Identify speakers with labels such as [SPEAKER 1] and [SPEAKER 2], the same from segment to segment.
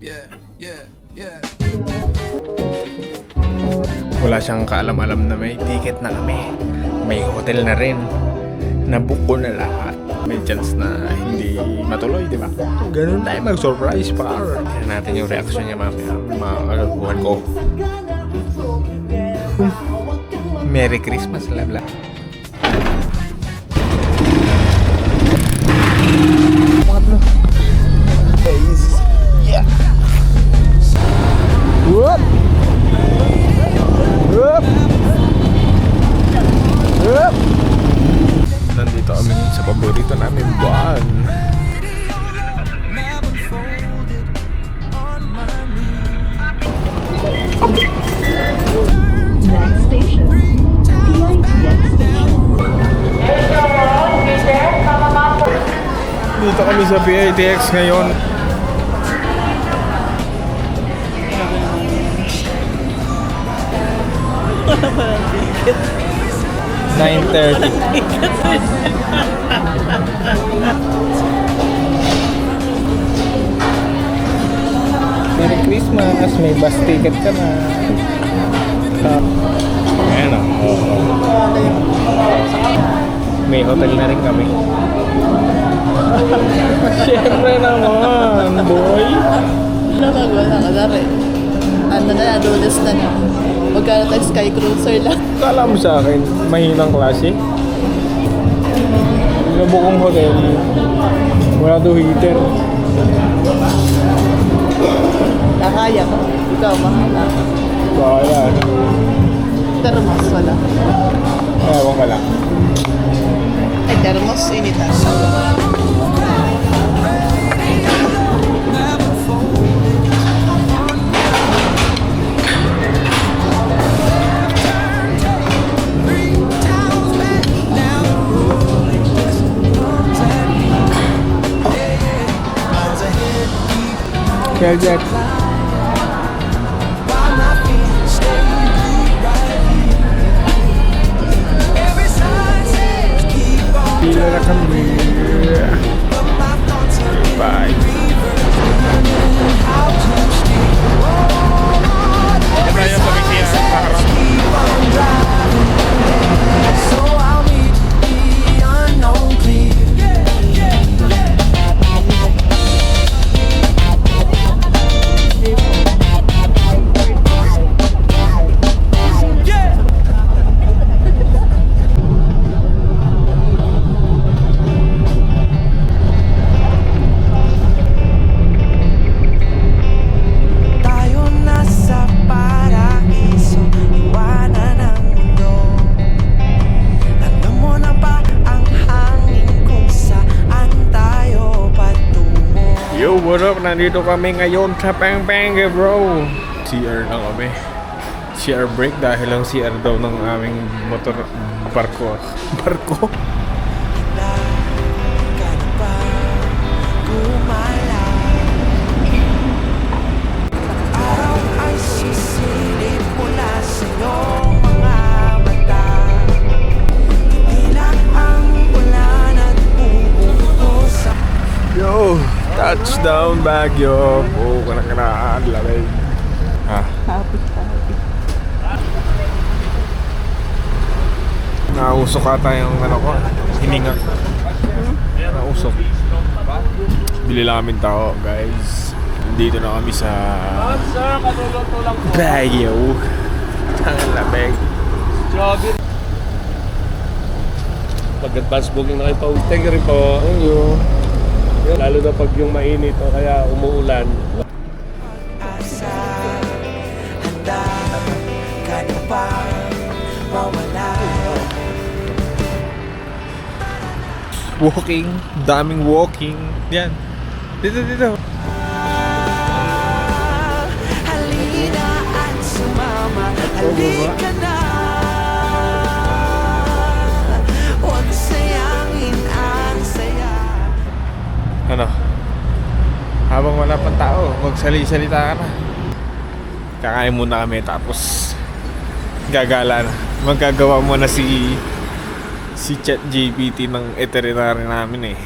[SPEAKER 1] Yeah, yeah, yeah.
[SPEAKER 2] Wala siyang kaalam-alam na may ticket na kami. May hotel na rin. Nabook ko na lahat. May chance na hindi matuloy, di ba? Ganun tayo mag-surprise par. Tignan natin yung reaction niya mamaya. Mga kagaguhan ko. Merry Christmas, labla. Guys, yeah. Whoop! Whoop! Whoop! Nandito kami sa paborito namin buwan.
[SPEAKER 3] Next station, PITX station.
[SPEAKER 2] Dito kami sa PITX ngayon. $9:30. Merry Christmas! May bus ticket ka na. Ayan o. May hotel na rin kami. Siyempre naman, boy.
[SPEAKER 4] Wala ka na rin. Ano na, Adonis na na. Magkano tayo Sky Cruiser lang.
[SPEAKER 2] Kala mo sa akin, mahinang klase? Nabukong hotel, wala daw heater.
[SPEAKER 4] Nakaya ko. Ikaw, mahala.
[SPEAKER 2] Bahala.
[SPEAKER 4] Termos, wala.
[SPEAKER 2] Ewan ka lang.
[SPEAKER 4] Ay, termos, initan.
[SPEAKER 2] Kaya Jack. Pila na kami. Bye. Ito tayo sa Bixia sa harap.
[SPEAKER 5] Tayo nasa paraiso, iwanan ang mundo. Alam mo na ba ang hangin kung saan tayo patungo?
[SPEAKER 2] Yo, what up? Nandito kami ngayon sa Pampanga, bro. CR lang kami. CR break dahil ang CR daw ng aming motor barko. Barko?
[SPEAKER 5] Ka na ba gumala? Araw ay sisilip mula sa iyong mga mata. Tila ang ulan at bumubuo sa
[SPEAKER 2] Yo, touchdown Baguio. Oh, kanang-kanaan, lamig. Ha?
[SPEAKER 4] Happy.
[SPEAKER 2] Nausok ata yung ano ko, hininga. Nausok. Bili namin tao, guys. Dito na kami sa Baguio. Ang lamig.
[SPEAKER 6] Pag-advance booking na kayo pa. Thank you rin po.
[SPEAKER 2] Thank you.
[SPEAKER 6] Lalo na pag yung mainit o kaya umuulan.
[SPEAKER 5] asa. Handa ka na ba mawala?
[SPEAKER 2] Walking, daming walking. Yan. Dito.
[SPEAKER 5] Halina at sumama, halika na. Huwag sayangin ang saya.
[SPEAKER 2] Ano? Habang wala pang tao, magsali-salita ka na. Kakain muna kami tapos gagala na. Magagawa mo na si ChatGPT ng itinerary namin eh.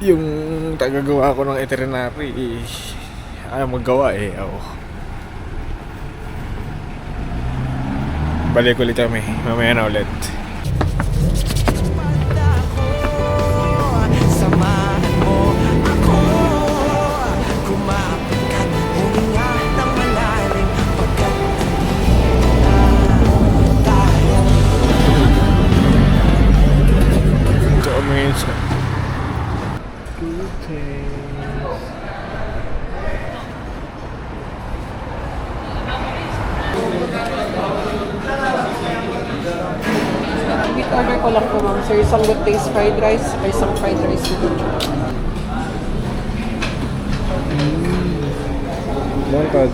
[SPEAKER 2] yung tagagawa ko ng itinerary ayaw maggawa eh. Oo. Balik ulit kami. Mamaya na ulit.
[SPEAKER 5] Samahan mo ako, kumapit ka't huminga ng malalim pagkat tayo.
[SPEAKER 2] Ito kami sa Good
[SPEAKER 1] Meat order ko lang po, ma'am. Sir, isang good taste fried rice or isang fried rice with
[SPEAKER 2] Montag.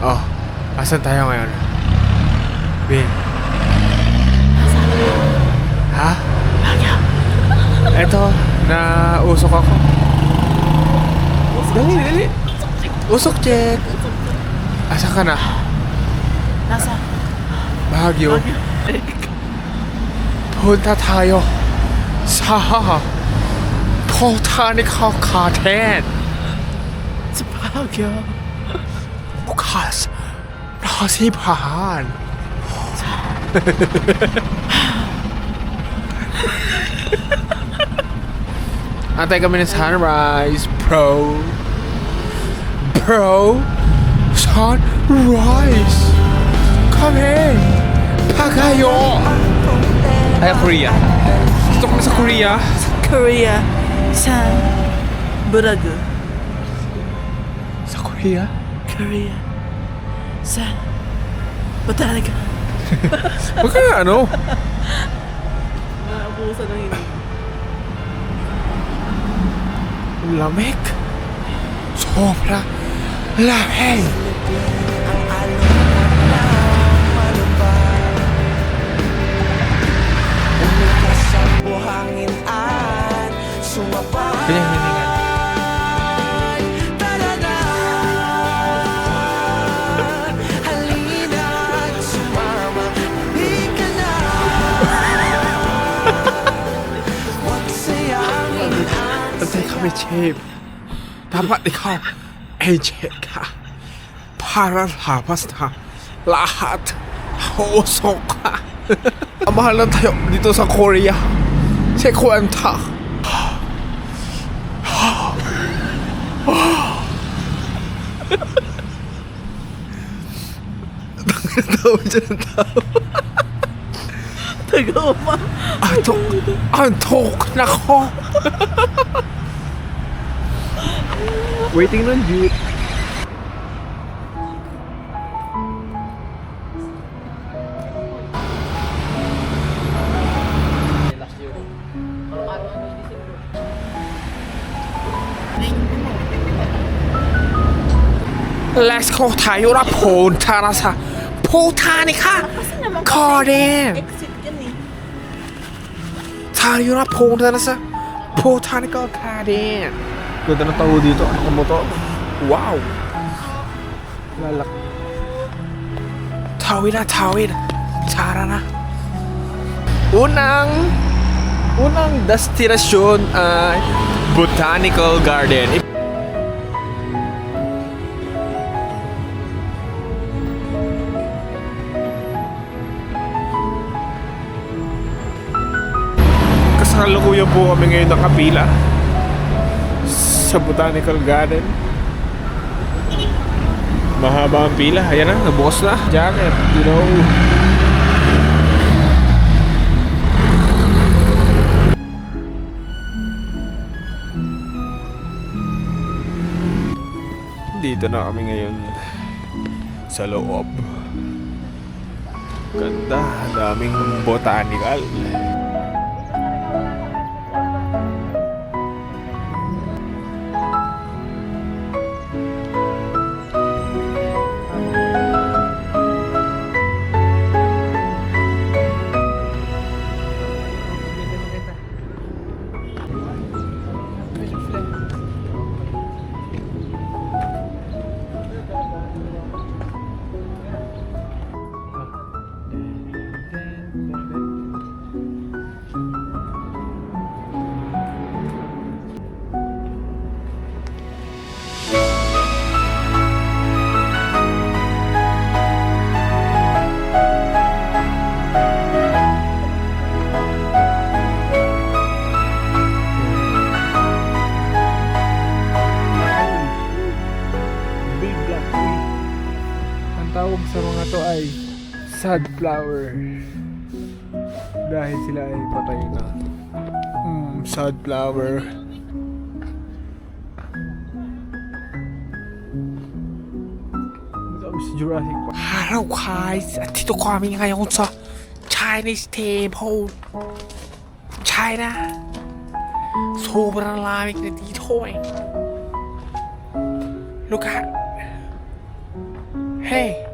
[SPEAKER 2] Oh, asan tayo ngayon? Bin. Ha? Eto, nausok ako. Dali, dali. Usok check. Asa ka na?
[SPEAKER 4] Nasa?
[SPEAKER 2] Baguio. Punta tayo sa Botanical Garden.
[SPEAKER 4] Sa Baguio.
[SPEAKER 2] Bukas, nasipahan. Antay kami ng sunrise, bro. Bro, sunrise. Kami. Pagayo. Ay, Korea. Gusto ko na sa Korea.
[SPEAKER 4] Korea. Sa Buragu.
[SPEAKER 2] Sa Korea?
[SPEAKER 4] Korea. Sa Botanica.
[SPEAKER 2] Huwag ka na, ano?
[SPEAKER 4] Naabusan ng hindi.
[SPEAKER 2] Lamig. Sobra. Lamig.
[SPEAKER 5] Umikas sa buhangin at sumabay.
[SPEAKER 2] Ganyan, ganyan.
[SPEAKER 5] Tara na, halina at sumama. Halika na. Huwag sayangin ang
[SPEAKER 2] Antay kami, Chip. Dapat ikaw ay check ka. Para labas na lahat. Usok ka. Mahal na tayo dito sa Korea. Si Kwenta. Tao dyan, tao.
[SPEAKER 4] Taga-uma.
[SPEAKER 2] Antok na ko. Waiting ng jeep. Let's go tayo na punta na sa Botanica Garden.
[SPEAKER 4] Exit yan eh.
[SPEAKER 2] Tayo na punta na sa Botanical Garden. Ganda ng tao dito. Ano mo to? Wow! Lalak. Tawid na, tawid. Tara na. Unang destinasyon ay Botanical Garden. Kasalukuyan po kami ngayon nakapila sa Botanical Garden. Mahaba ang pila. Ayan na, nabukas na. Jacket, you know. Dito na kami ngayon sa loob. Ganda, daming botanical. Sunflower. Dahil sila ay patay na. Sunflower. Jurassic Park. Hello guys! At dito kami ngayon sa Chinese Temple. China. Sobrang lamig na dito eh. Look at. Hey!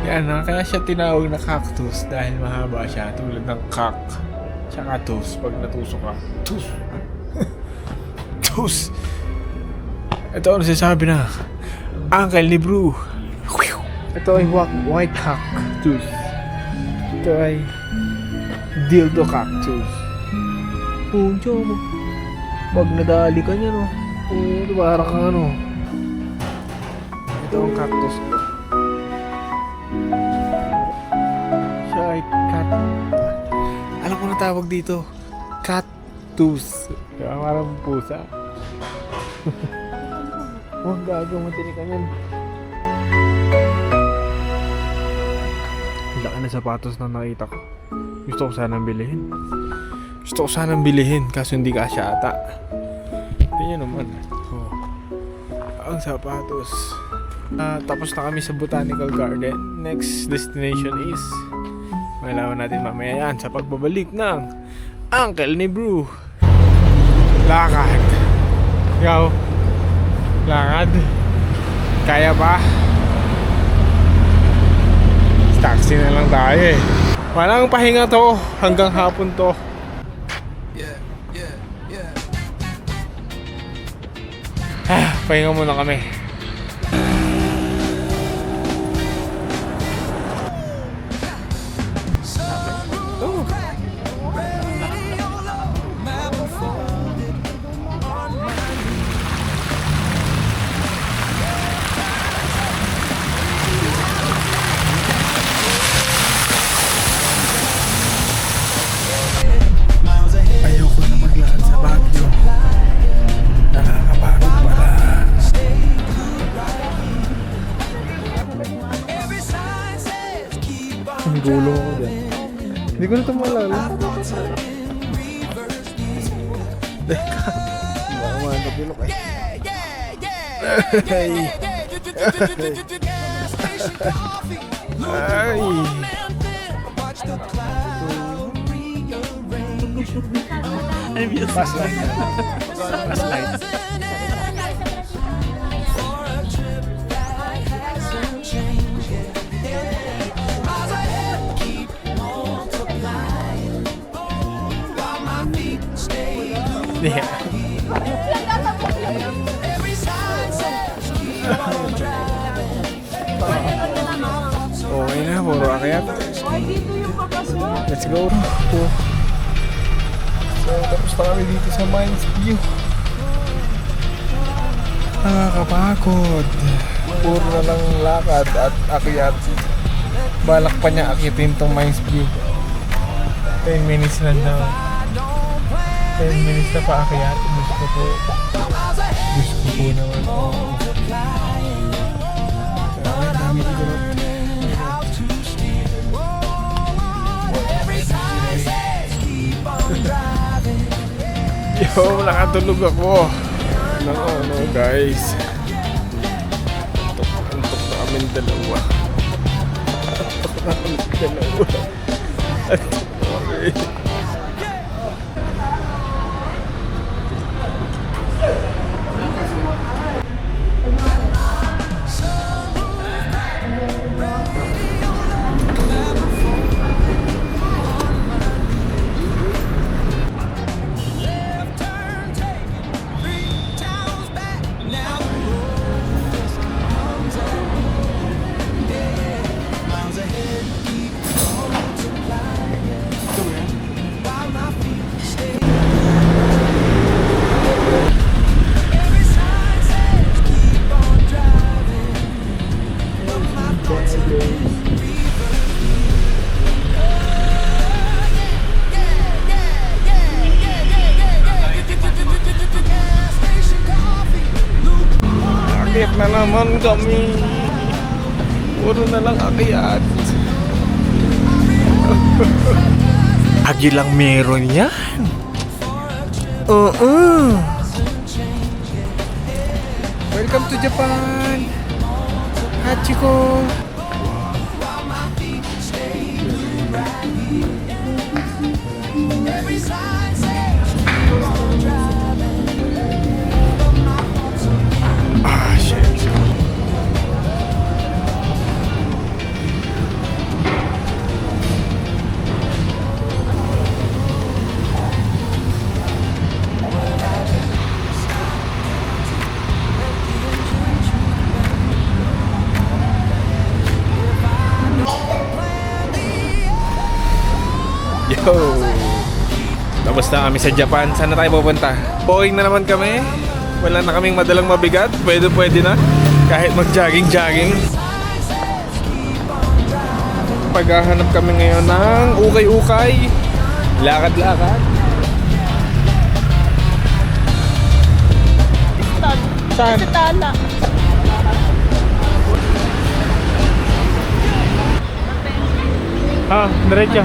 [SPEAKER 2] Yan na, kaya siya tinawag na cactus dahil mahaba siya tulad ng cock. Tsaka tus, pag natusok ka. Tus! Tus! Ito ano sasabi na Uncle ni Bru. Ito ay white cactus. Ito ay dildo cactus. Puncho mo. Pag nadali ka niya no. Parang kang ano. Ito ang cactus ko. Siya ay cat. Alam ko na tawag dito. Cactus. Kaya parang pusa. Huwag gagawin matinikan yan. Laki na sapatos na nakita ko. Gusto ko sanang bilhin. Kaso hindi kasya ata. Hindi nyo naman. Oh. Ang sapatos. Tapos na kami sa Botanical Garden. Next destination is malaman natin mamaya yan sa pagbabalik ng Uncle ni Bru. Lakad. Ikaw? Lakad? Kaya pa? Taxi na lang tayo eh. Walang pahinga to. Hanggang hapon to. Pahinga muna kami. Ayoko na maglakad sa Baguio. Nakakapagod pala. Ang gulo ko dyan. Hindi ko na ito maalala. Teka. Baka makakapilok eh. Ay. Fast light. Fast light. Yeah. Okay na, puro akyat. Let's go. So, tapos na kami dito sa Mines View. Nakakapagod. Puro na lang lakad at akyat. Balak pa niya akyatin tong Mines View. 10 minutes lang daw. 10 minutes na pa akyat. Gusto ko naman. Kaya dami ko na. Yo, nakatulog ako. Ano guys. Antok na kami dalawa. Okay. na naman kami. Puro na lang akyat. Agi lang meron yan. Welcome to Japan. Hachiko. Ah, shit. Yo! Tapos na kami sa Japan. Saan na tayo pupunta? Walking na naman kami. Wala na kaming madalang mabigat. Pwede na. Kahit mag-jogging-jogging. Paghahanap kami ngayon ng ukay-ukay. Lakad-lakad. Saan?
[SPEAKER 4] Sa tala.
[SPEAKER 2] Ah, diretso.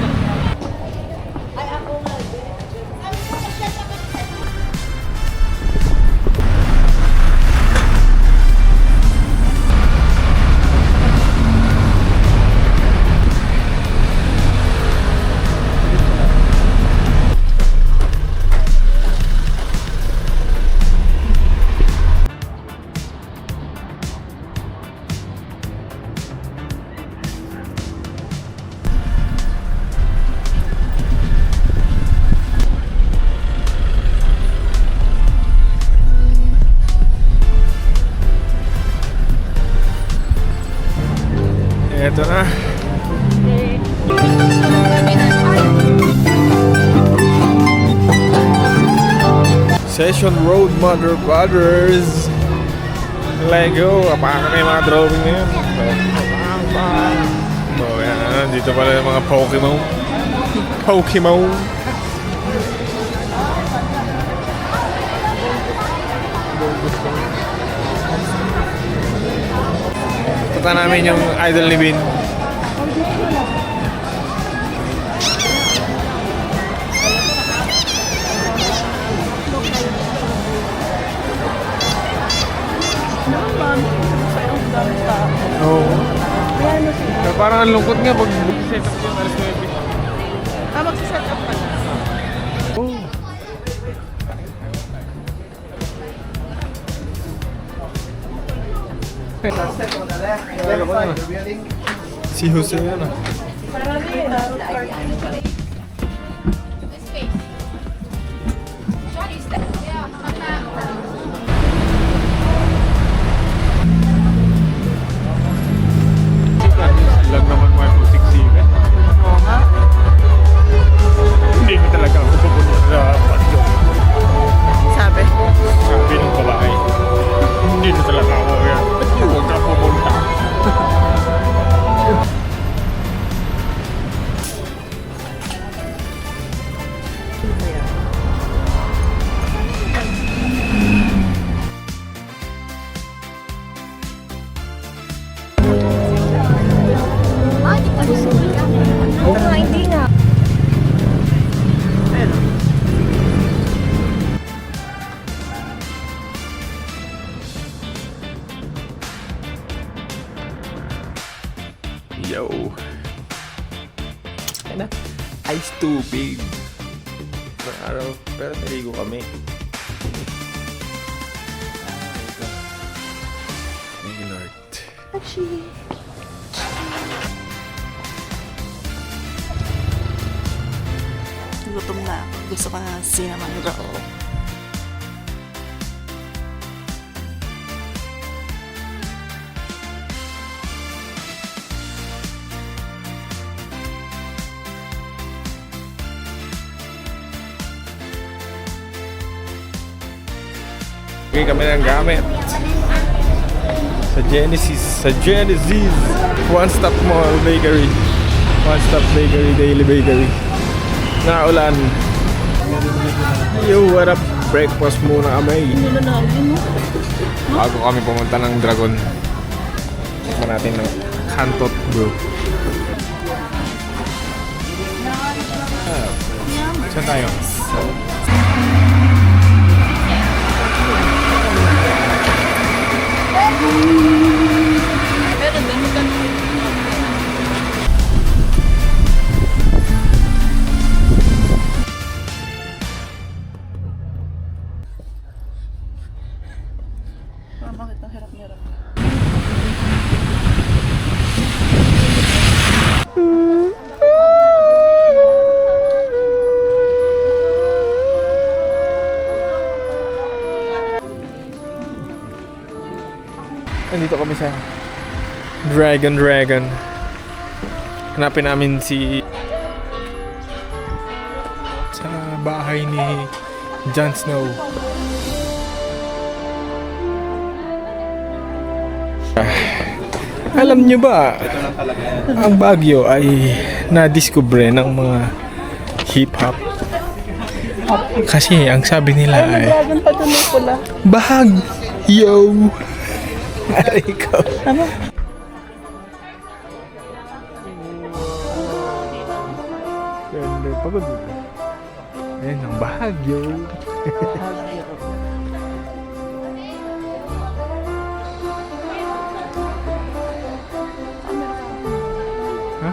[SPEAKER 2] Eto na. Session Road, Mother Brothers. Lego. Apakan na yung mga drawing na yun. Oh, yan. Dito pala yung mga Pokemon. Pokemon. Punta namin yung idol ni Bin. Oo. Pero parang ang lungkot nga pag set up yung alas 9.
[SPEAKER 4] Magsiset up ka na.
[SPEAKER 2] Oh. Si Jose yan ah. Lang naman mga pusiksikan. Hindi na talaga ako pupunta sa Bandung.
[SPEAKER 4] Sabi?
[SPEAKER 2] Sabi ng babae. Hindi na talaga ako yan. Huwag ka pumunta.
[SPEAKER 4] Hindi nga.
[SPEAKER 2] Yo. Ano? Ice tubig. Isang araw. Pero naligo kami. Thank you, Lord.
[SPEAKER 4] Gutom na. Gusto ko na cinnamon roll.
[SPEAKER 2] Okay kami ng gamit. Sa Genesis. One Stop Mall Bakery. One Stop Bakery, Daily Bakery. Naulan. Yo, what up? Breakfast muna kami.
[SPEAKER 4] Hindi na namin mo.
[SPEAKER 2] Bago kami pumunta ng Dragon. Tikman natin ng Kantot Brew. Saan tayo?
[SPEAKER 4] Meron din magkano. Bakit ang hirap-hirap?
[SPEAKER 2] Nandito kami sa Dragon. Hanapin namin si sa bahay ni Jon Snow. Alam nyo ba, ang Baguio ay nadiskubre ng mga hip-hop. Kasi ang sabi nila ay
[SPEAKER 4] Dragon pa doon pula.
[SPEAKER 2] bahag, yo! Aray ko.
[SPEAKER 4] Ano?
[SPEAKER 2] Ganda, pagod dito. Ayan, ang bahag, yo! Ha?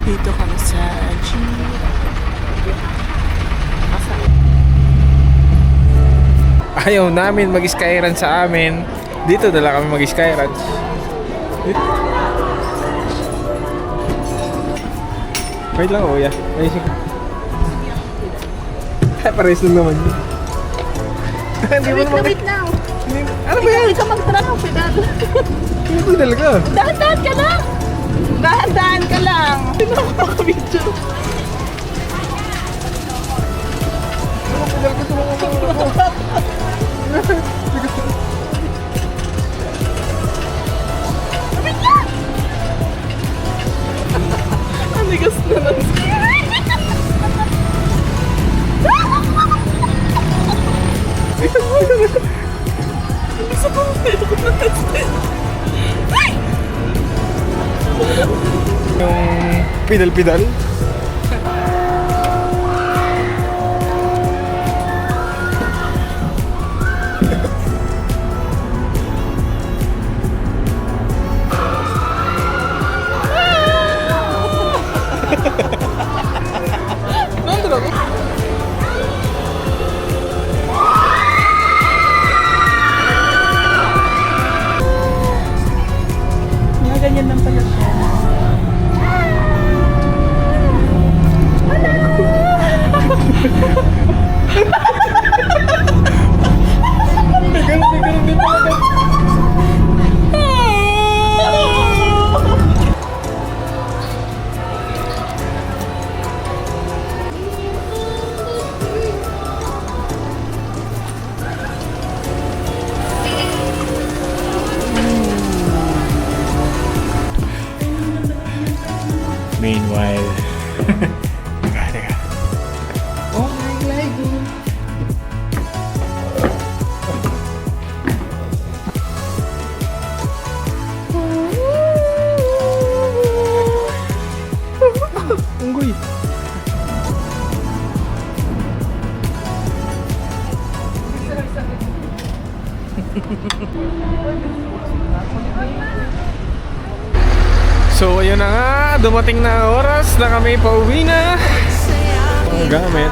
[SPEAKER 4] Dito kami sa G.
[SPEAKER 2] Ayaw namin mag-skyrun sa amin. Dito na lang kami mag-skyrun. Wait lang, kuya. Ayusin ko. Pares lang naman yun. Hindi mo naman.
[SPEAKER 4] Wait lang.
[SPEAKER 2] Ano ba yan?
[SPEAKER 4] Hindi ka mag-track ang pedal.
[SPEAKER 2] Hindi ko talaga.
[SPEAKER 4] Dahan-dahan ka lang. Dahan-dahan ka lang. Pinapaka-video. Anigas na lang. Isa pa
[SPEAKER 2] Yung pidal-pidal.
[SPEAKER 4] ganyan lang pala siya.
[SPEAKER 2] Meanwhile, teka. Oh my God. Unggoy. So ayun na nga, dumating na oras na kami pauwi na. Ang gamit.